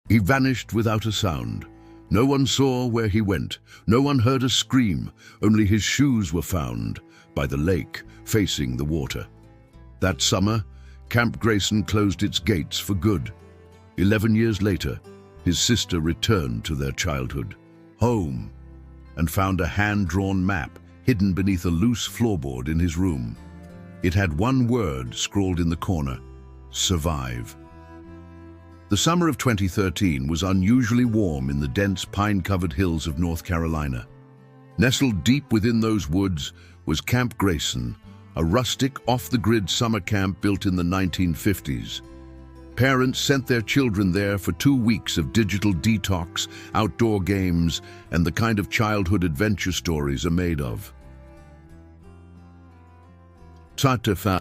He vanished without a sound. No one saw where he went. No one heard a scream. Only his shoes were found by the lake, facing the water. That summer, Camp Grayson closed its gates for good. 11 years later, his sister returned to their childhood, home, and found a hand-drawn map hidden beneath a loose floorboard in his room. It had one word scrawled in the corner: survive. The summer of 2013 was unusually warm in the dense pine-covered hills of North Carolina. Nestled deep within those woods was Camp Grayson, a rustic, off-the-grid summer camp built in the 1950s. Parents sent their children there for 2 weeks of digital detox, outdoor games, and the kind of childhood adventure stories are made of.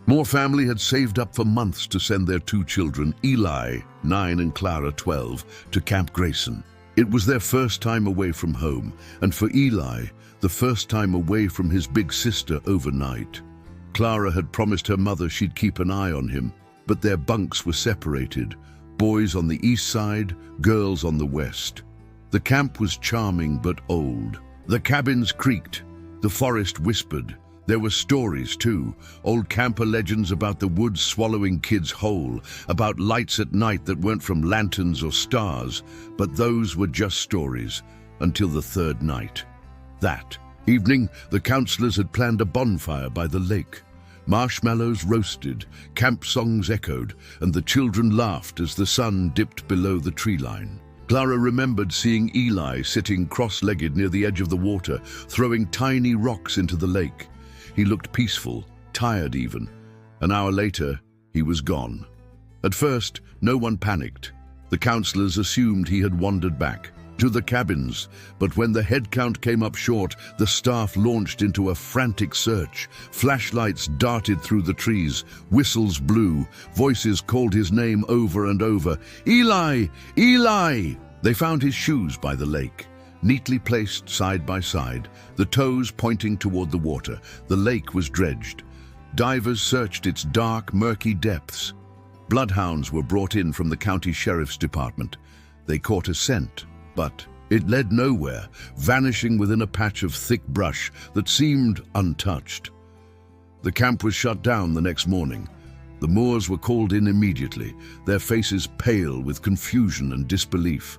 More family had saved up for months to send their 2 children, Eli, 9, and Clara, 12, to Camp Grayson. It was their first time away from home, and for Eli, the first time away from his big sister overnight. Clara had promised her mother she'd keep an eye on him, but their bunks were separated, boys on the east side, girls on the west. The camp was charming but old. The cabins creaked, the forest whispered. There were stories too, old camper legends about the woods swallowing kids whole, about lights at night that weren't from lanterns or stars, but those were just stories until the 3rd night. That evening, the counselors had planned a bonfire by the lake. Marshmallows roasted, camp songs echoed, and the children laughed as the sun dipped below the tree line. Clara remembered seeing Eli sitting cross-legged near the edge of the water, throwing tiny rocks into the lake. He looked peaceful, tired even. An hour later, he was gone. At first, no one panicked. The counselors assumed he had wandered back to the cabins, but when the head count came up short, the staff launched into a frantic search. Flashlights darted through the trees, whistles blew, voices called his name over and over. Eli! Eli! They found his shoes by the lake, neatly placed side by side, the toes pointing toward the water. The lake was dredged. Divers searched its dark, murky depths. Bloodhounds were brought in from the county sheriff's department. They caught a scent, but it led nowhere, vanishing within a patch of thick brush that seemed untouched. The camp was shut down the next morning. The Moors were called in immediately, their faces pale with confusion and disbelief.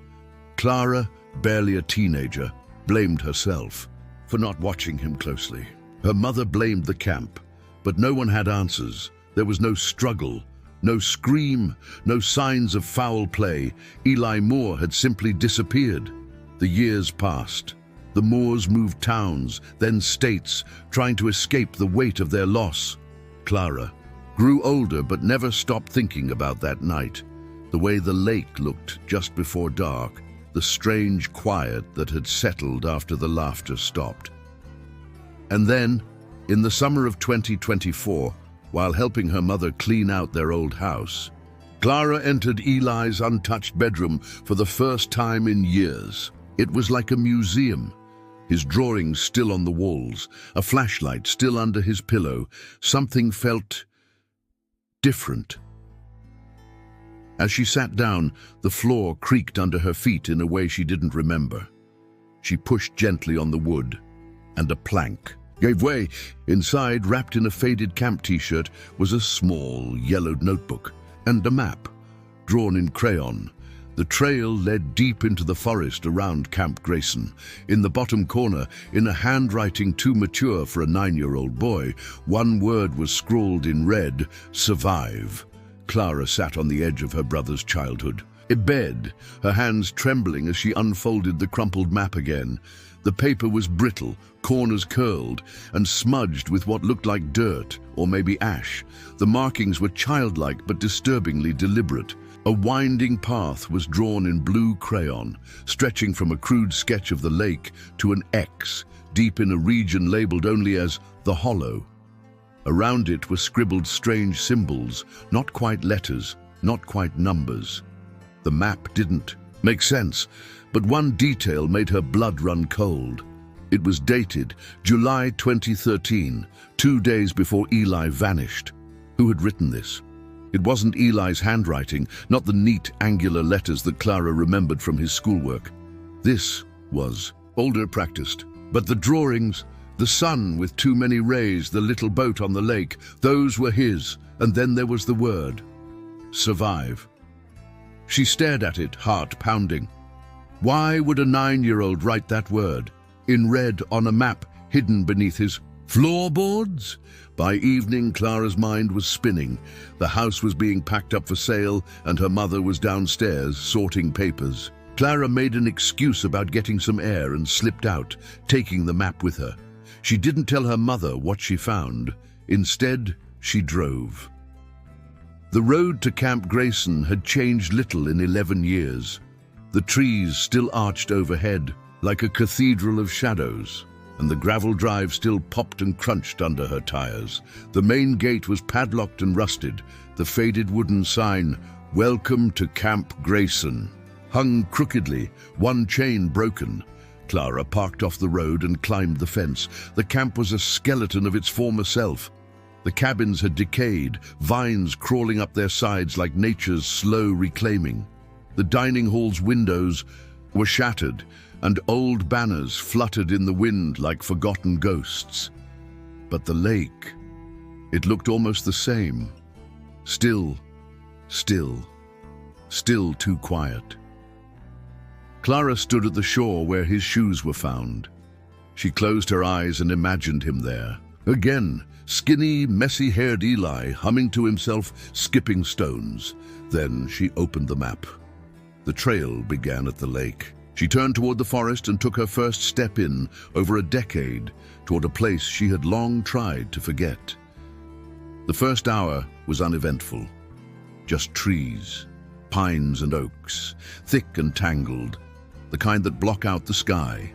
Clara, barely a teenager, blamed herself for not watching him closely. Her mother blamed the camp, but no one had answers. There was no struggle, no scream, no signs of foul play. Eli Moore had simply disappeared. The years passed. The Moores moved towns, then states, trying to escape the weight of their loss. Clara grew older but never stopped thinking about that night. The way the lake looked just before dark, the strange quiet that had settled after the laughter stopped. And then, in the summer of 2024, while helping her mother clean out their old house, Clara entered Eli's untouched bedroom for the first time in years. It was like a museum. His drawings still on the walls, a flashlight still under his pillow. Something felt different. As she sat down, the floor creaked under her feet in a way she didn't remember. She pushed gently on the wood, and a plank gave way. Inside, wrapped in a faded camp t-shirt, was a small, yellowed notebook and a map, drawn in crayon. The trail led deep into the forest around Camp Grayson. In the bottom corner, in a handwriting too mature for a 9-year-old boy, one word was scrawled in red: survive. Clara sat on the edge of her brother's childhood, in bed, her hands trembling as she unfolded the crumpled map again. The paper was brittle, corners curled, and smudged with what looked like dirt, or maybe ash. The markings were childlike but disturbingly deliberate. A winding path was drawn in blue crayon, stretching from a crude sketch of the lake to an X, deep in a region labeled only as the Hollow. Around it were scribbled strange symbols, not quite letters, not quite numbers. The map didn't make sense, but one detail made her blood run cold. It was dated July 2013, 2 days before Eli vanished. Who had written this? It wasn't Eli's handwriting, not the neat, angular letters that Clara remembered from his schoolwork. This was older practiced. But the drawings, the sun with too many rays, the little boat on the lake, those were his. And then there was the word, survive. She stared at it, heart pounding. Why would a 9-year-old write that word, in red on a map hidden beneath his floorboards? By evening, Clara's mind was spinning. The house was being packed up for sale, and her mother was downstairs sorting papers. Clara made an excuse about getting some air and slipped out, taking the map with her. She didn't tell her mother what she found. Instead, she drove. The road to Camp Grayson had changed little in 11 years. The trees still arched overhead, like a cathedral of shadows, and the gravel drive still popped and crunched under her tires. The main gate was padlocked and rusted. The faded wooden sign, "Welcome to Camp Grayson," hung crookedly, one chain broken. Clara parked off the road and climbed the fence. The camp was a skeleton of its former self. The cabins had decayed, vines crawling up their sides like nature's slow reclaiming. The dining hall's windows were shattered, and old banners fluttered in the wind like forgotten ghosts. But the lake, it looked almost the same. Still too quiet. Clara stood at the shore where his shoes were found. She closed her eyes and imagined him there. Again, skinny, messy-haired Eli, humming to himself, skipping stones. Then she opened the map. The trail began at the lake. She turned toward the forest and took her first step in, over a decade, toward a place she had long tried to forget. The first hour was uneventful. Just trees, pines and oaks, thick and tangled, the kind that block out the sky.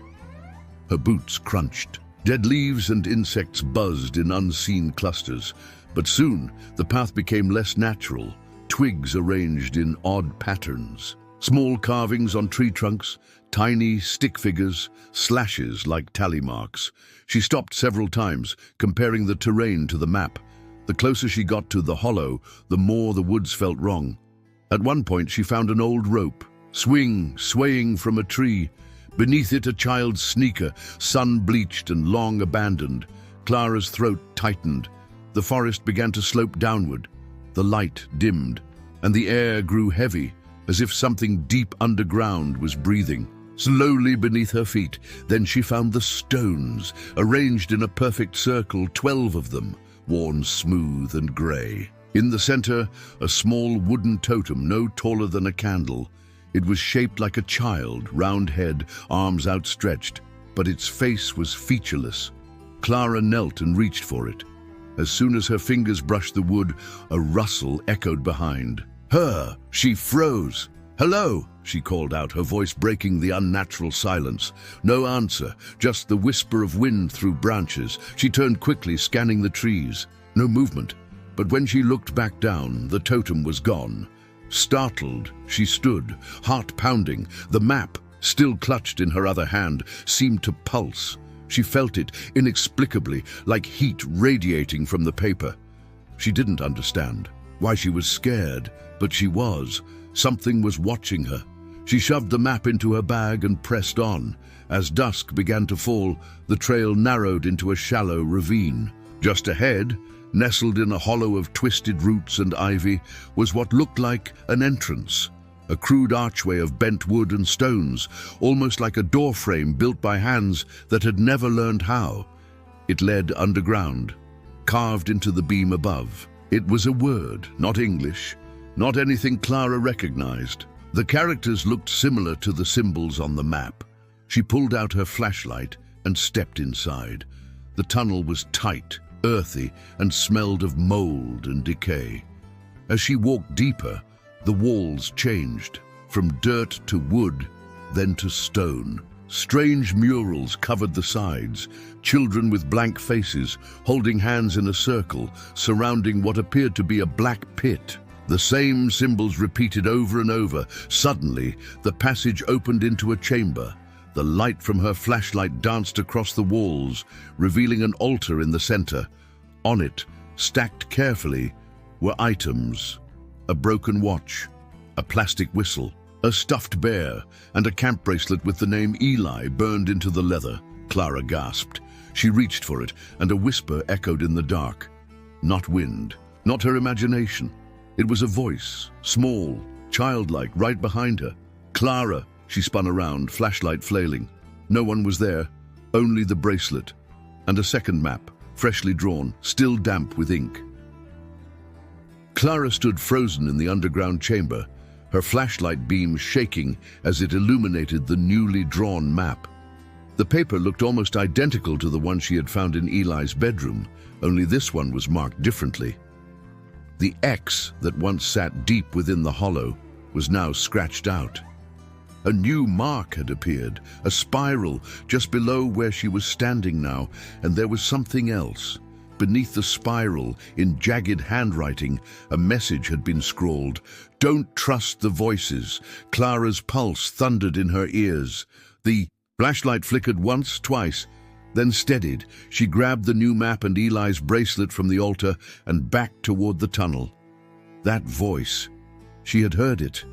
Her boots crunched. Dead leaves and insects buzzed in unseen clusters. But soon, the path became less natural, twigs arranged in odd patterns. Small carvings on tree trunks, tiny stick figures, slashes like tally marks. She stopped several times, comparing the terrain to the map. The closer she got to the hollow, the more the woods felt wrong. At one point, she found an old rope, swaying from a tree. Beneath it, a child's sneaker, sun-bleached and long abandoned. Clara's throat tightened. The forest began to slope downward. The light dimmed, and the air grew heavy, as if something deep underground was breathing. Slowly beneath her feet, then she found the stones, arranged in a perfect circle, 12 of them, worn smooth and gray. In the center, a small wooden totem no taller than a candle. It was shaped like a child, round head, arms outstretched, but its face was featureless. Clara knelt and reached for it. As soon as her fingers brushed the wood, a rustle echoed behind. Her! She froze. "Hello!" she called out, her voice breaking the unnatural silence. No answer, just the whisper of wind through branches. She turned quickly, scanning the trees. No movement. But when she looked back down, the totem was gone. Startled, she stood, heart pounding. The map, still clutched in her other hand, seemed to pulse. She felt it, inexplicably, like heat radiating from the paper. She didn't understand why she was scared, but she was. Something was watching her. She shoved the map into her bag and pressed on. As dusk began to fall, the trail narrowed into a shallow ravine. Just ahead, nestled in a hollow of twisted roots and ivy, was what looked like an entrance. A crude archway of bent wood and stones, almost like a doorframe built by hands that had never learned how. It led underground, carved into the beam above. It was a word, not English, not anything Clara recognized. The characters looked similar to the symbols on the map. She pulled out her flashlight and stepped inside. The tunnel was tight, earthy, and smelled of mold and decay. As she walked deeper, the walls changed, from dirt to wood, then to stone. Strange murals covered the sides, children with blank faces, holding hands in a circle, surrounding what appeared to be a black pit. The same symbols repeated over and over. Suddenly, the passage opened into a chamber. The light from her flashlight danced across the walls, revealing an altar in the center. On it, stacked carefully, were items a broken watch, a plastic whistle, a stuffed bear, and a camp bracelet with the name Eli burned into the leather. Clara gasped. She reached for it, and a whisper echoed in the dark. Not wind, not her imagination. It was a voice, small, childlike, right behind her. Clara! She spun around, flashlight flailing. No one was there, only the bracelet, and a second map, freshly drawn, still damp with ink. Clara stood frozen in the underground chamber, her flashlight beam shaking as it illuminated the newly drawn map. The paper looked almost identical to the one she had found in Eli's bedroom, only this one was marked differently. The X that once sat deep within the hollow was now scratched out. A new mark had appeared, a spiral just below where she was standing now, and there was something else. Beneath the spiral, in jagged handwriting, a message had been scrawled. "Don't trust the voices." Clara's pulse thundered in her ears. The flashlight flickered once, twice, then steadied. She grabbed the new map and Eli's bracelet from the altar and backed toward the tunnel. That voice, she had heard it.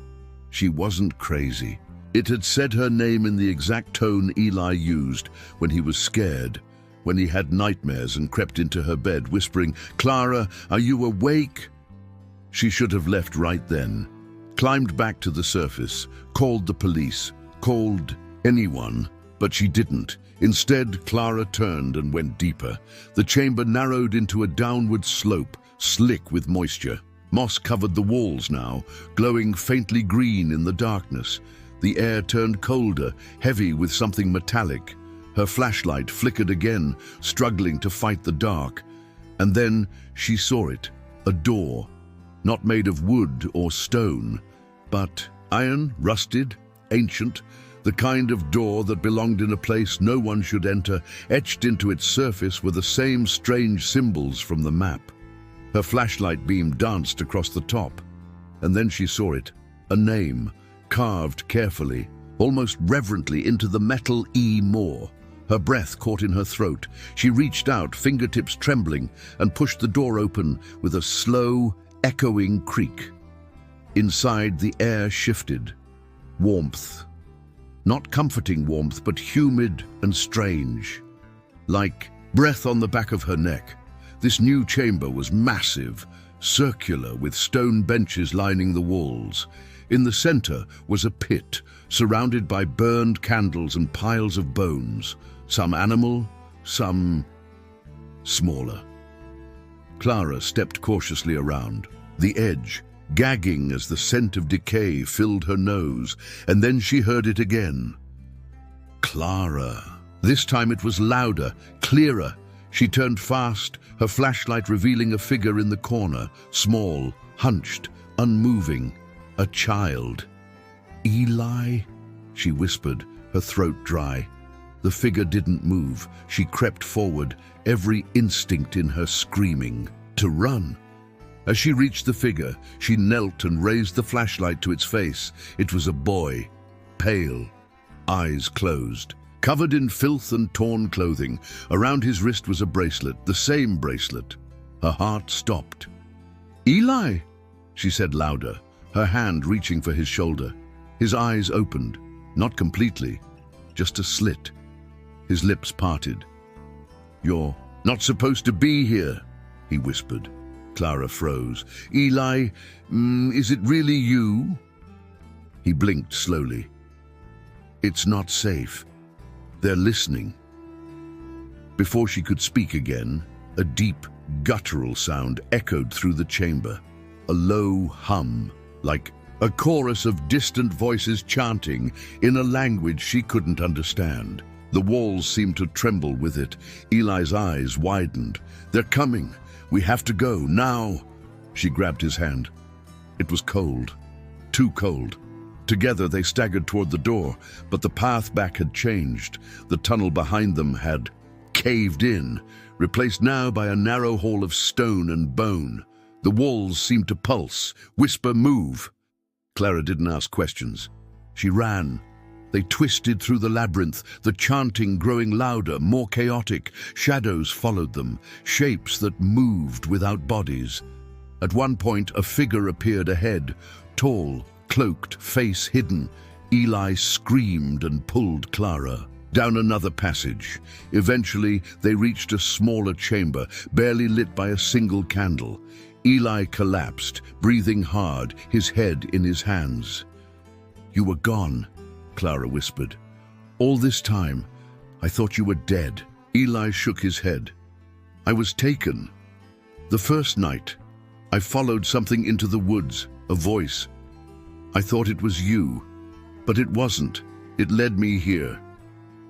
She wasn't crazy. It had said her name in the exact tone Eli used when he was scared, when he had nightmares and crept into her bed, whispering, "Clara, are you awake?" She should have left right then, climbed back to the surface, called the police, called anyone, but she didn't. Instead, Clara turned and went deeper. The chamber narrowed into a downward slope, slick with moisture. Moss covered the walls now, glowing faintly green in the darkness. The air turned colder, heavy with something metallic. Her flashlight flickered again, struggling to fight the dark. And then she saw it, a door, not made of wood or stone, but iron, rusted, ancient, the kind of door that belonged in a place no one should enter. Etched into its surface were the same strange symbols from the map. Her flashlight beam danced across the top, and then she saw it, a name, carved carefully, almost reverently into the metal E. Moore. Her breath caught in her throat. She reached out, fingertips trembling, and pushed the door open with a slow, echoing creak. Inside, the air shifted. Warmth. Not comforting warmth, but humid and strange. Like breath on the back of her neck. This new chamber was massive, circular, with stone benches lining the walls. In the center was a pit, surrounded by burned candles and piles of bones. Some animal, some smaller. Clara stepped cautiously around, the edge gagging as the scent of decay filled her nose, and then she heard it again. Clara. This time it was louder, clearer. She turned fast, her flashlight revealing a figure in the corner, small, hunched, unmoving, a child. "Eli?" she whispered, her throat dry. The figure didn't move. She crept forward, every instinct in her screaming to run. As she reached the figure, she knelt and raised the flashlight to its face. It was a boy, pale, eyes closed, covered in filth and torn clothing. Around his wrist was a bracelet, the same bracelet. Her heart stopped. "Eli," she said louder, her hand reaching for his shoulder. His eyes opened, not completely, just a slit. His lips parted. "You're not supposed to be here," he whispered. Clara froze. "Eli, is it really you?" He blinked slowly. "It's not safe. They're listening." Before she could speak again, a deep, guttural sound echoed through the chamber. A low hum, like a chorus of distant voices chanting in a language she couldn't understand. The walls seemed to tremble with it. Eli's eyes widened. "They're coming. We have to go, now." She grabbed his hand. It was cold. Too cold. Together they staggered toward the door, but the path back had changed. The tunnel behind them had caved in, replaced now by a narrow hall of stone and bone. The walls seemed to pulse, whisper, move. Clara didn't ask questions. She ran. They twisted through the labyrinth, the chanting growing louder, more chaotic. Shadows followed them, shapes that moved without bodies. At one point, a figure appeared ahead, tall, cloaked, face hidden. Eli screamed and pulled Clara down another passage. Eventually, they reached a smaller chamber, barely lit by a single candle. Eli collapsed, breathing hard, his head in his hands. "You were gone," Clara whispered. "All this time, I thought you were dead." Eli shook his head. "I was taken. The first night, I followed something into the woods, a voice. I thought it was you, but it wasn't. It led me here."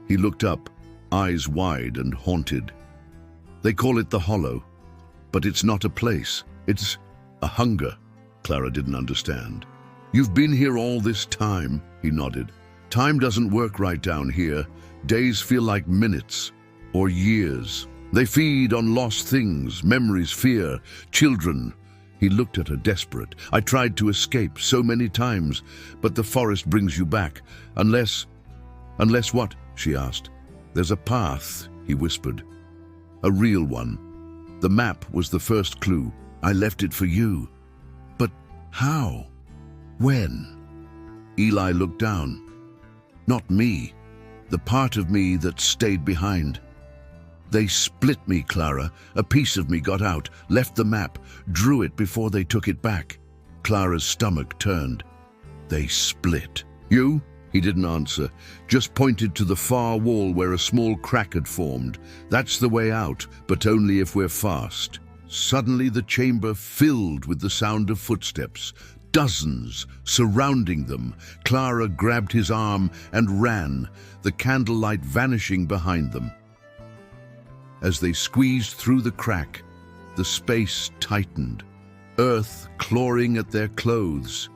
He looked up, eyes wide and haunted. "They call it the Hollow, but it's not a place. It's a hunger." Clara didn't understand. "You've been here all this time," he nodded. "Time doesn't work right down here. Days feel like minutes or years. They feed on lost things, memories, fear, children." He looked at her, desperate. "I tried to escape so many times, but the forest brings you back. Unless what?" she asked. "There's a path," he whispered. "A real one. The map was the first clue. I left it for you." "But how? When?" Eli looked down. "Not me. The part of me that stayed behind. They split me, Clara. A piece of me got out, left the map, drew it before they took it back." Clara's stomach turned. "They split you?" He didn't answer, just pointed to the far wall where a small crack had formed. "That's the way out, but only if we're fast." Suddenly the chamber filled with the sound of footsteps, dozens surrounding them. Clara grabbed his arm and ran, the candlelight vanishing behind them. As they squeezed through the crack, the space tightened, earth clawing at their clothes,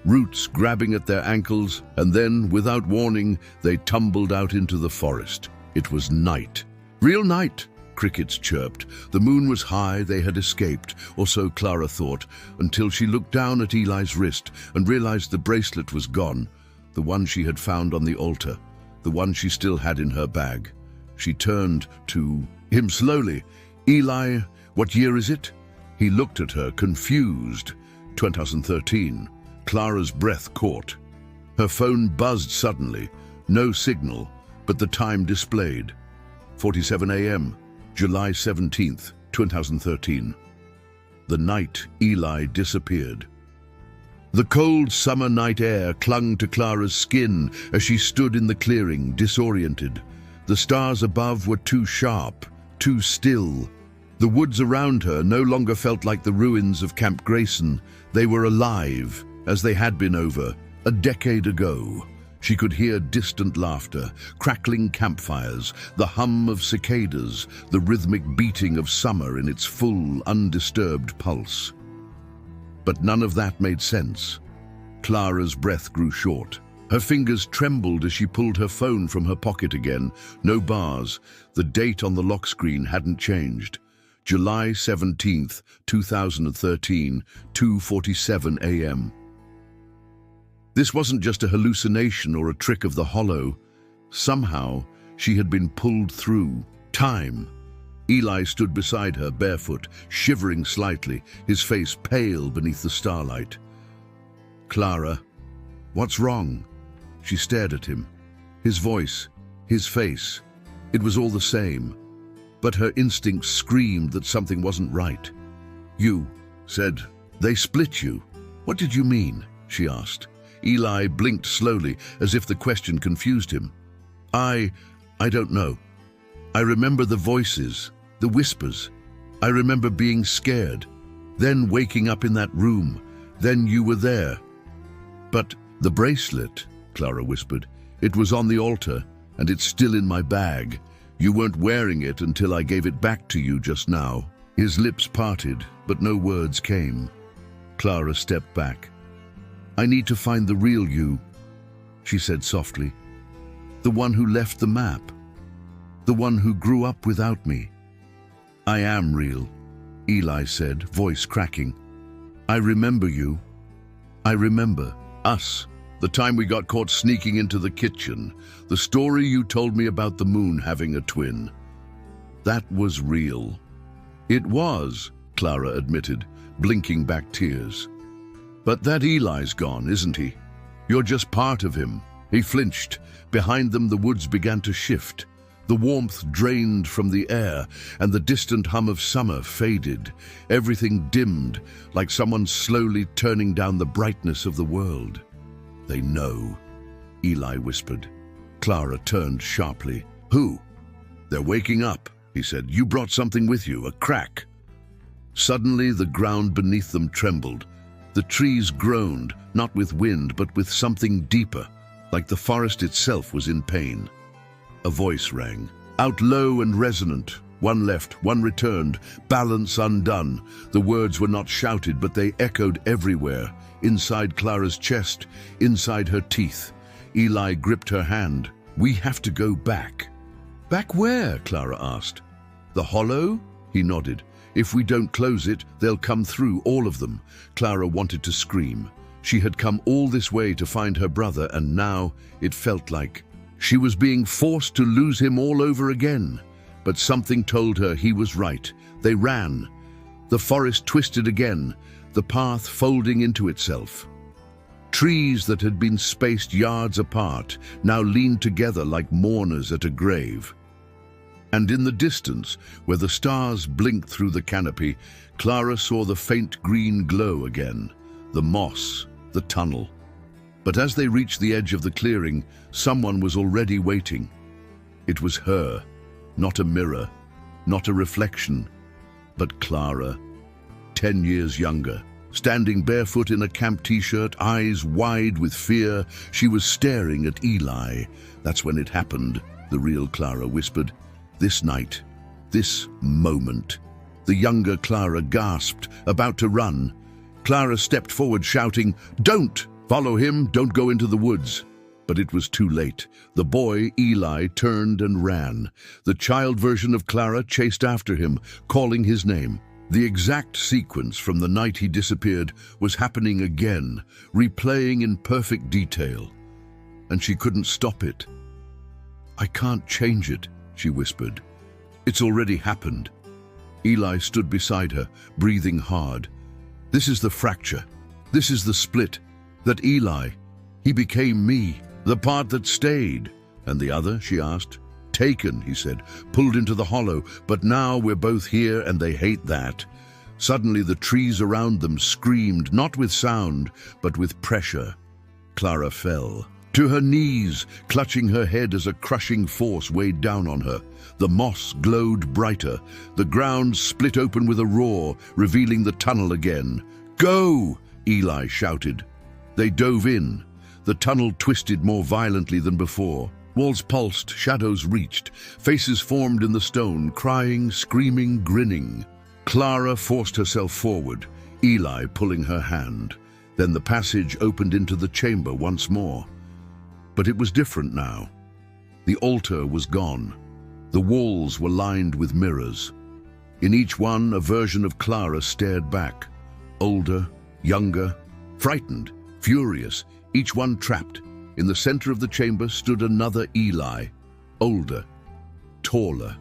roots grabbing at their ankles, and then, without warning, they tumbled out into the forest. It was night. Real night, crickets chirped. The moon was high, they had escaped, or so Clara thought, until she looked down at Eli's wrist and realized the bracelet was gone, the one she had found on the altar, the one she still had in her bag. She turned to him slowly. "Eli, what year is it?" He looked at her, confused. 2013. Clara's breath caught. Her phone buzzed suddenly. No signal, but the time displayed. 47 a.m., July 17th, 2013. The night Eli disappeared. The cold summer night air clung to Clara's skin as she stood in the clearing, disoriented. The stars above were too sharp, too still. The woods around her no longer felt like the ruins of Camp Grayson. They were alive, as they had been over a decade ago. She could hear distant laughter, crackling campfires, the hum of cicadas, the rhythmic beating of summer in its full, undisturbed pulse. But none of that made sense. Clara's breath grew short. Her fingers trembled as she pulled her phone from her pocket again. No bars. The date on the lock screen hadn't changed. July 17th, 2013, 2:47 a.m. This wasn't just a hallucination or a trick of the Hollow. Somehow, she had been pulled through time. Eli stood beside her, barefoot, shivering slightly, his face pale beneath the starlight. "Clara, what's wrong?" She stared at him. His voice, his face, it was all the same. But her instincts screamed that something wasn't right. "You said they split you. What did you mean?" she asked. Eli blinked slowly, as if the question confused him. I don't know. I remember the voices, the whispers. I remember being scared, then waking up in that room. Then you were there." "But the bracelet," Clara whispered. "It was on the altar, and it's still in my bag. You weren't wearing it until I gave it back to you just now." His lips parted, but no words came. Clara stepped back. "I need to find the real you," she said softly. "The one who left the map. The one who grew up without me." "I am real," Eli said, voice cracking. "I remember you. I remember us. The time we got caught sneaking into the kitchen. The story you told me about the moon having a twin. That was real." "It was," Clara admitted, blinking back tears. "But that Eli's gone, isn't he? You're just part of him." He flinched. Behind them, the woods began to shift. The warmth drained from the air, and the distant hum of summer faded. Everything dimmed, like someone slowly turning down the brightness of the world. "They know," Eli whispered. Clara turned sharply. "Who?" "They're waking up," he said. "You brought something with you, a crack." Suddenly, the ground beneath them trembled. The trees groaned, not with wind, but with something deeper, like the forest itself was in pain. A voice rang, out low and resonant. One left, one returned, balance undone. The words were not shouted, but they echoed everywhere, inside Clara's chest, inside her teeth. Eli gripped her hand. "We have to go back." "Back where?" Clara asked. "The hollow?" He nodded. "If we don't close it, they'll come through, all of them." Clara wanted to scream. She had come all this way to find her brother, and now it felt like she was being forced to lose him all over again. But something told her he was right. They ran. The forest twisted again, the path folding into itself. Trees that had been spaced yards apart now leaned together like mourners at a grave. And in the distance, where the stars blinked through the canopy, Clara saw the faint green glow again, the moss, the tunnel. But as they reached the edge of the clearing, someone was already waiting. It was her, not a mirror, not a reflection, but Clara, 10 years younger. Standing barefoot in a camp t-shirt, eyes wide with fear, she was staring at Eli. "That's when it happened," the real Clara whispered. "This night, this moment." The younger Clara gasped, about to run. Clara stepped forward shouting, "Don't! Follow him, don't go into the woods." But it was too late. The boy, Eli, turned and ran. The child version of Clara chased after him, calling his name. The exact sequence from the night he disappeared was happening again, replaying in perfect detail. And she couldn't stop it. "I can't change it," she whispered. "It's already happened." Eli stood beside her, breathing hard. "This is the fracture. This is the split. That Eli, he became me, the part that stayed." "And the other?" she asked. "Taken," he said, "pulled into the hollow, but now we're both here and they hate that." Suddenly the trees around them screamed, not with sound, but with pressure. Clara fell. To her knees, clutching her head as a crushing force weighed down on her. The moss glowed brighter. The ground split open with a roar, revealing the tunnel again. "Go!" Eli shouted. They dove in. The tunnel twisted more violently than before. Walls pulsed, shadows reached, faces formed in the stone, crying, screaming, grinning. Clara forced herself forward, Eli pulling her hand. Then the passage opened into the chamber once more. But it was different now. The altar was gone. The walls were lined with mirrors. In each one, a version of Clara stared back. Older, younger, frightened, furious, each one trapped. In the center of the chamber stood another Eli, older, taller,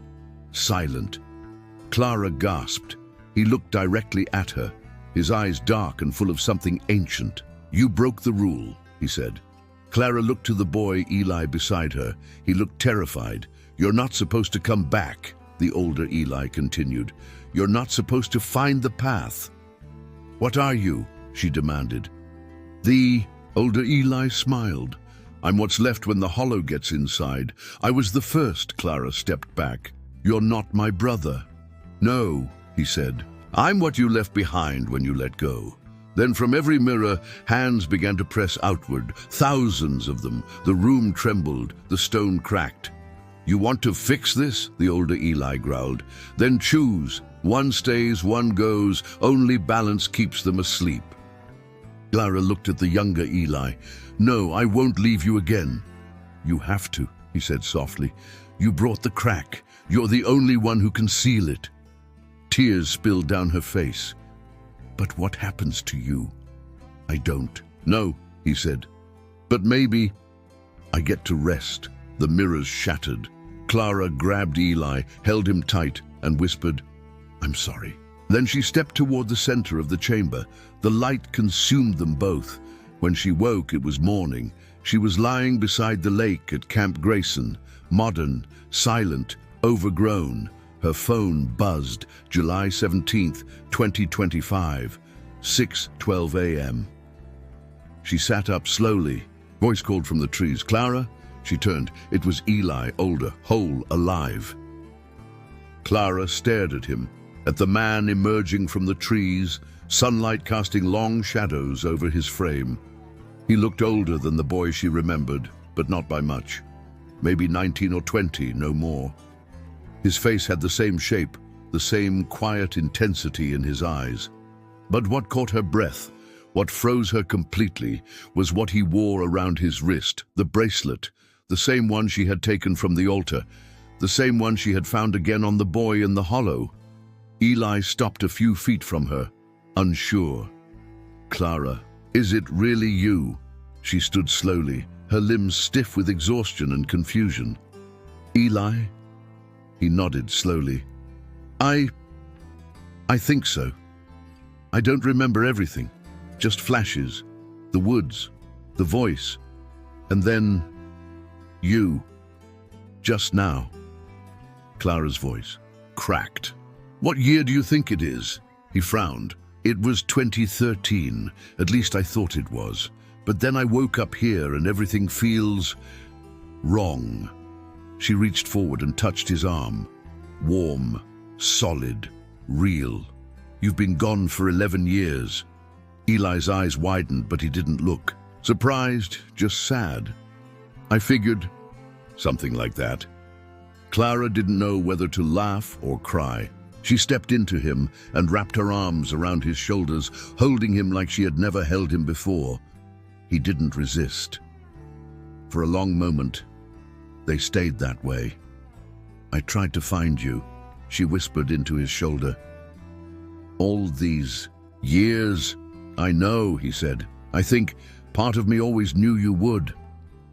silent. Clara gasped. He looked directly at her, his eyes dark and full of something ancient. "You broke the rule," he said. Clara looked to the boy, Eli, beside her. He looked terrified. "You're not supposed to come back," the older Eli continued. "You're not supposed to find the path." "What are you?" she demanded. The older Eli smiled. "I'm what's left when the hollow gets inside. I was the first," Clara stepped back. "You're not my brother." "No," he said. "I'm what you left behind when you let go." Then from every mirror, hands began to press outward, thousands of them. The room trembled, the stone cracked. "You want to fix this?" the older Eli growled. "Then choose. One stays, one goes. Only balance keeps them asleep." Clara looked at the younger Eli. "No, I won't leave you again." "You have to," he said softly. "You brought the crack. You're the only one who can seal it." Tears spilled down her face. "But what happens to you?" "I don't." "No," he said. "But maybe I get to rest." The mirrors shattered. Clara grabbed Eli, held him tight, and whispered, "I'm sorry." Then she stepped toward the center of the chamber. The light consumed them both. When she woke, it was morning. She was lying beside the lake at Camp Grayson, modern, silent, overgrown. Her phone buzzed. July 17th, 2025, 6:12 a.m. She sat up slowly. Voice called from the trees. "Clara?" She turned. It was Eli, older, whole, alive. Clara stared at him, at the man emerging from the trees, sunlight casting long shadows over his frame. He looked older than the boy she remembered, but not by much. Maybe 19 or 20, no more. His face had the same shape, the same quiet intensity in his eyes. But what caught her breath, what froze her completely, was what he wore around his wrist, the bracelet, the same one she had taken from the altar, the same one she had found again on the boy in the hollow. Eli stopped a few feet from her, unsure. "Clara, is it really you?" She stood slowly, her limbs stiff with exhaustion and confusion. "Eli?" He nodded slowly. I think so. I don't remember everything, just flashes, the woods, the voice, and then you, just now." Clara's voice cracked. "What year do you think it is?" He frowned. "It was 2013, at least I thought it was. But then I woke up here and everything feels wrong." She reached forward and touched his arm. "Warm, solid, real. You've been gone for 11 years. Eli's eyes widened, but he didn't look. Surprised, just sad. "I figured," something like that. Clara didn't know whether to laugh or cry. She stepped into him and wrapped her arms around his shoulders, holding him like she had never held him before. He didn't resist. For a long moment, they stayed that way. "I tried to find you," she whispered into his shoulder. "All these years." "I know," he said. "I think part of me always knew you would."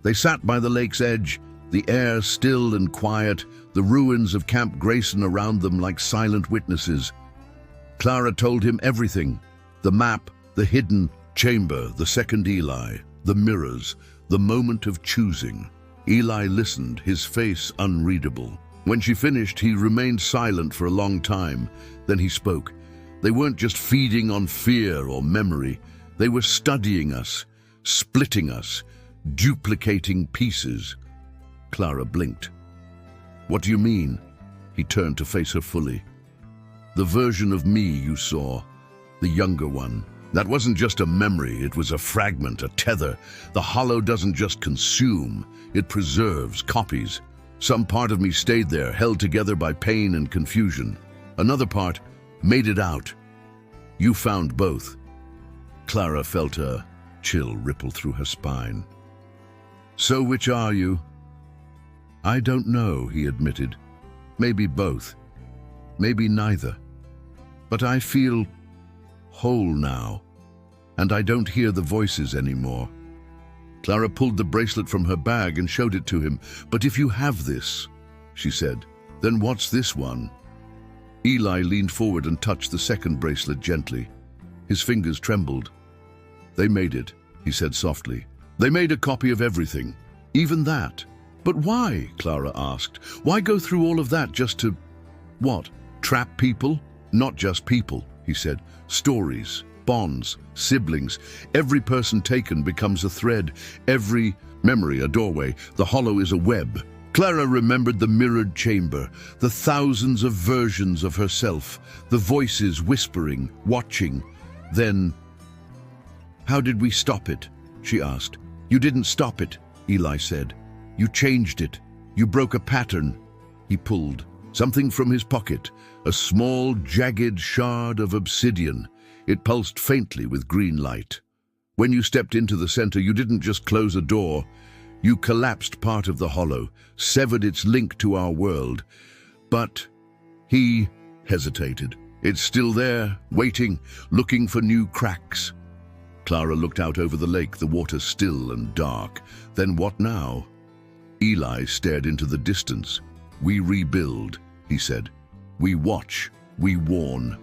They sat by the lake's edge, the air still and quiet, the ruins of Camp Grayson around them like silent witnesses. Clara told him everything: the map, the hidden chamber, the second Eli, the mirrors, the moment of choosing. Eli listened, his face unreadable. When she finished, he remained silent for a long time. Then he spoke. They weren't just feeding on fear or memory. They were studying us, splitting us, duplicating pieces. Clara blinked. "What do you mean?" He turned to face her fully. "The version of me you saw, the younger one. That wasn't just a memory, it was a fragment, a tether. The hollow doesn't just consume, it preserves, copies. Some part of me stayed there, held together by pain and confusion. Another part made it out. You found both." Clara felt a chill ripple through her spine. "So which are you?" "I don't know," he admitted. "Maybe both. Maybe neither. But I feel whole now, and I don't hear the voices anymore." Clara pulled the bracelet from her bag and showed it to him. "But if you have this," she said, "then what's this one?" Eli leaned forward and touched the second bracelet gently. His fingers trembled. "They made it," he said softly. "They made a copy of everything, even that." "But why?" Clara asked. "Why go through all of that just to, what, trap people?" "Not just people," he said. "Stories, bonds, siblings. Every person taken becomes a thread. Every memory a doorway. The hollow is a web." Clara remembered the mirrored chamber, the thousands of versions of herself, the voices whispering, watching. Then, "How did we stop it?" she asked. "You didn't stop it," Eli said. "You changed it. You broke a pattern." He pulled something from his pocket, a small, jagged shard of obsidian. It pulsed faintly with green light. "When you stepped into the center, you didn't just close a door. You collapsed part of the hollow, severed its link to our world. But," he hesitated, "it's still there, waiting, looking for new cracks." Clara looked out over the lake, the water still and dark. "Then what now?" Eli stared into the distance. "We rebuild," he said. "We watch, we warn."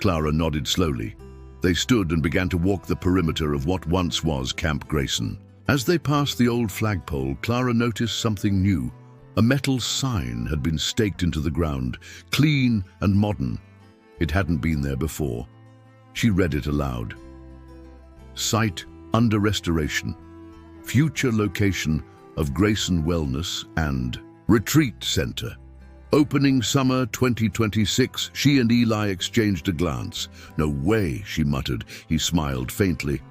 Clara nodded slowly. They stood and began to walk the perimeter of what once was Camp Grayson. As they passed the old flagpole, Clara noticed something new. A metal sign had been staked into the ground, clean and modern. It hadn't been there before. She read it aloud. Site under restoration. Future location of Grayson Wellness and Retreat Center. Opening summer 2026. She and Eli exchanged a glance. No way, she muttered. He smiled faintly.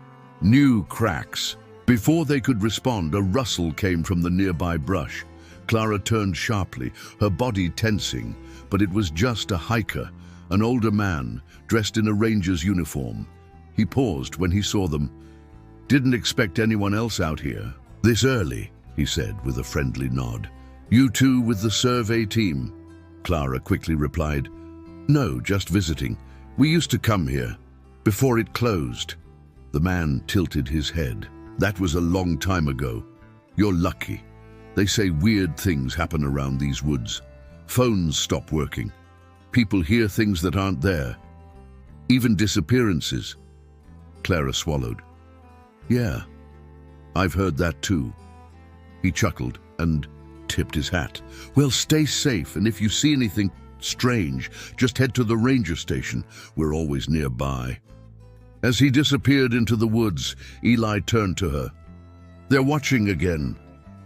New cracks. Before they could respond, a rustle came from the nearby brush. Clara turned sharply, her body tensing, but it was just a hiker, an older man, dressed in a ranger's uniform. He paused when he saw them. Didn't expect anyone else out here. This early, he said with a friendly nod. You two with the survey team? Clara quickly replied. No, just visiting. We used to come here, before it closed. The man tilted his head. That was a long time ago. You're lucky. They say weird things happen around these woods. Phones stop working. People hear things that aren't there. Even disappearances. Clara swallowed. Yeah, I've heard that too. He chuckled and tipped his hat. Well, stay safe, and if you see anything strange, just head to the ranger station. We're always nearby. As he disappeared into the woods, Eli turned to her. They're watching again.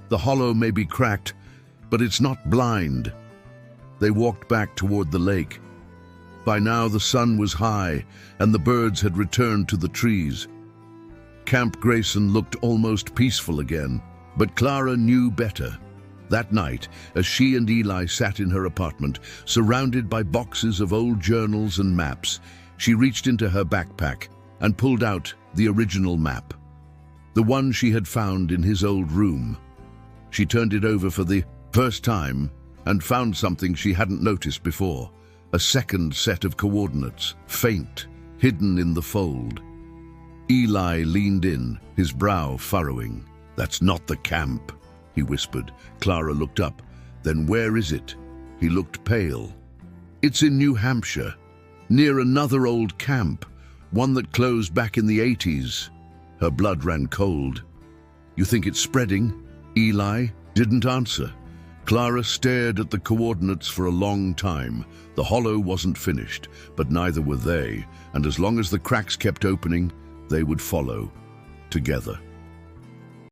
The hollow may be cracked, but it's not blind. They walked back toward the lake. By now the sun was high, and the birds had returned to the trees. Camp Grayson looked almost peaceful again, but Clara knew better. That night, as she and Eli sat in her apartment, surrounded by boxes of old journals and maps, she reached into her backpack and pulled out the original map, the one she had found in his old room. She turned it over for the first time and found something she hadn't noticed before, a second set of coordinates, faint, hidden in the fold. Eli leaned in, his brow furrowing. That's not the camp, he whispered. Clara looked up. Then where is it? He looked pale. It's in New Hampshire, near another old camp, one that closed back in the 80s. Her blood ran cold. You think it's spreading? Eli didn't answer. Clara stared at the coordinates for a long time. The hollow wasn't finished, but neither were they, and as long as the cracks kept opening, they would follow, together.